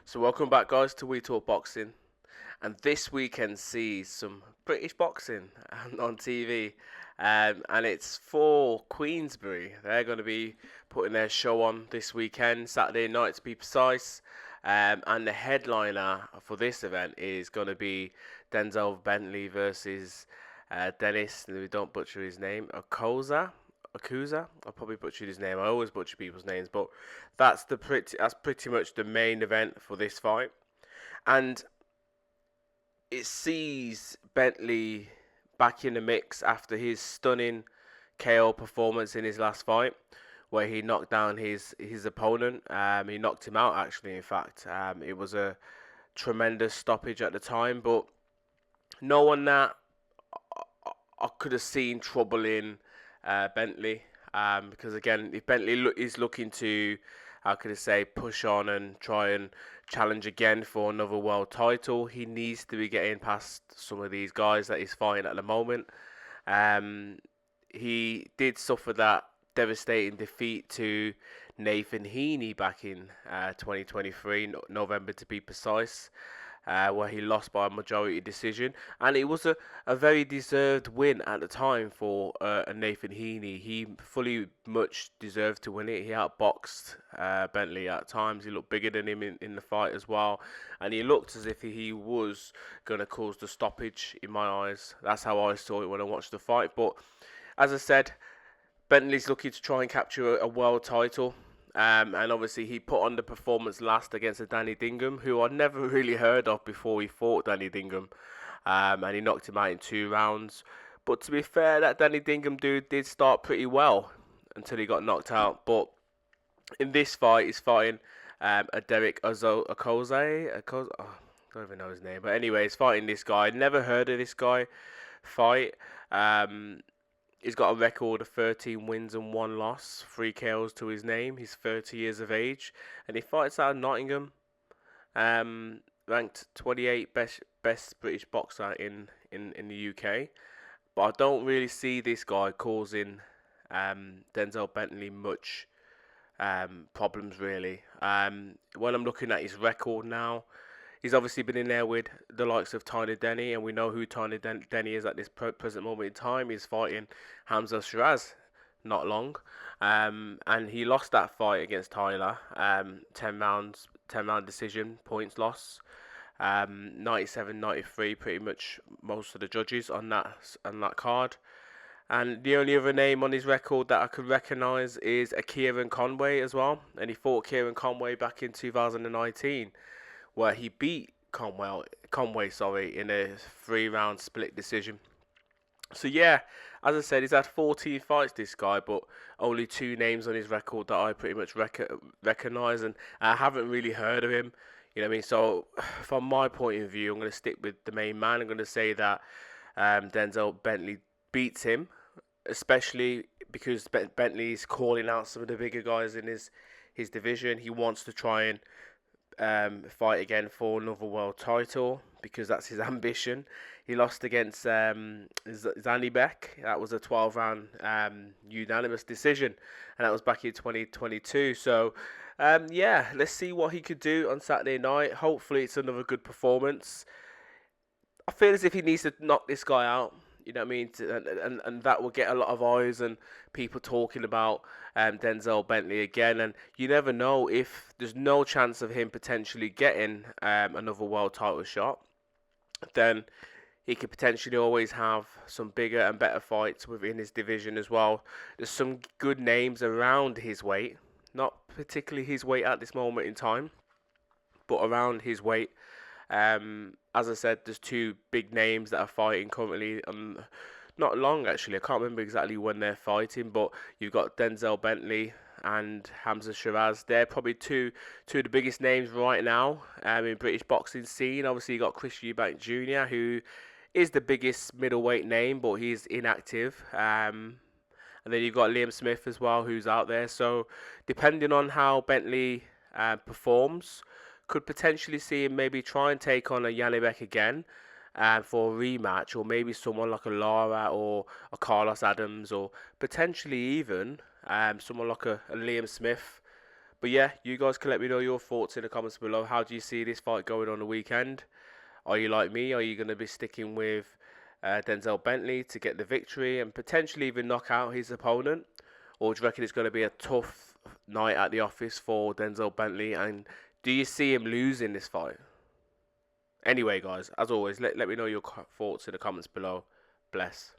So welcome back, guys, to We Talk Boxing, and this weekend sees some British boxing on TV, and it's for Queensbury. They're going to be putting their show on this weekend, Saturday night to be precise, and the headliner for this event is going to be Denzel Bentley versus Dennis. We don't butcher his name, Akuza. I probably butchered his name. I always butcher people's names, but that's pretty much the main event for this fight, and it sees Bentley back in the mix after his stunning KO performance in his last fight, where he knocked down his opponent. He knocked him out actually. In fact, it was a tremendous stoppage at the time, but no one that I could have seen trouble in Bentley. Because again, if Bentley is looking to, how could I say, push on and try and challenge again for another world title, he needs to be getting past some of these guys that he's fighting at the moment. Um, he did suffer that devastating defeat to Nathan Heaney back in 2023, November to be precise, where he lost by a majority decision. And it was a very deserved win at the time for Nathan Heaney. He fully much deserved to win it. He outboxed Bentley at times. He looked bigger than him in the fight as well. And he looked as if he was going to cause the stoppage in my eyes. That's how I saw it when I watched the fight. But as I said, Bentley's looking to try and capture a world title. And obviously he put on the performance last against a Danny Dingham, who I'd never really heard of before he fought Danny Dingham. And he knocked him out in 2 rounds. But to be fair, that Danny Dingham dude did start pretty well until he got knocked out. But in this fight, he's fighting a Derrick Osaze. I don't even know his name. But anyway, he's fighting this guy. Never heard of this guy fight. He's got a record of 13 wins and 1 loss, 3 KOs to his name. He's 30 years of age, and he fights out of Nottingham. Ranked 28 best British boxer in the UK. But I don't really see this guy causing Denzel Bentley much problems, really. When I'm looking at his record now, he's obviously been in there with the likes of Tyler Denny, and we know who Tyler Denny is at this present moment in time. He's fighting Hamza Shiraz not long, and he lost that fight against Tyler, 10 round decision, points loss, 97-93, pretty much most of the judges on that card. And the only other name on his record that I could recognise is a Kieran Conway as well, and he fought Kieran Conway back in 2019, where he beat Conway, in a 3 round split decision. So yeah, as I said, he's had 14 fights, this guy, but only 2 names on his record that I pretty much recognise, and I haven't really heard of him. You know what I mean? So from my point of view, I'm going to stick with the main man. I'm going to say that Denzel Bentley beats him, especially because Bentley's calling out some of the bigger guys in his division. He wants to try and fight again for another world title because that's his ambition. He lost against Zanibek. That was a 12-round unanimous decision, and that was back in 2022. So, yeah, let's see what he could do on Saturday night. Hopefully, it's another good performance. I feel as if he needs to knock this guy out. You know what I mean? And that will get a lot of eyes and people talking about Denzel Bentley again. And you never know, if there's no chance of him potentially getting another world title shot, then he could potentially always have some bigger and better fights within his division as well. There's some good names around his weight, not particularly his weight at this moment in time, but around his weight. As I said, there's 2 big names that are fighting currently. Not long actually. I can't remember exactly when they're fighting, but you've got Denzel Bentley and Hamza Shiraz. They're probably two of the biggest names right now in British boxing scene. Obviously, you got Chris Eubank Jr., who is the biggest middleweight name, but he's inactive. And then you've got Liam Smith as well, who's out there. So depending on how Bentley performs, could potentially see him maybe try and take on a Janibek again for a rematch, or maybe someone like a Lara or a Carlos Adams, or potentially even someone like a Liam Smith. But yeah, you guys can let me know your thoughts in the comments below. How do you see this fight going on the weekend? Are you like me? Are you going to be sticking with Denzel Bentley to get the victory and potentially even knock out his opponent? Or do you reckon it's going to be a tough night at the office for Denzel Bentley? And do you see him losing this fight? Anyway, guys, as always, let me know your thoughts in the comments below. Bless.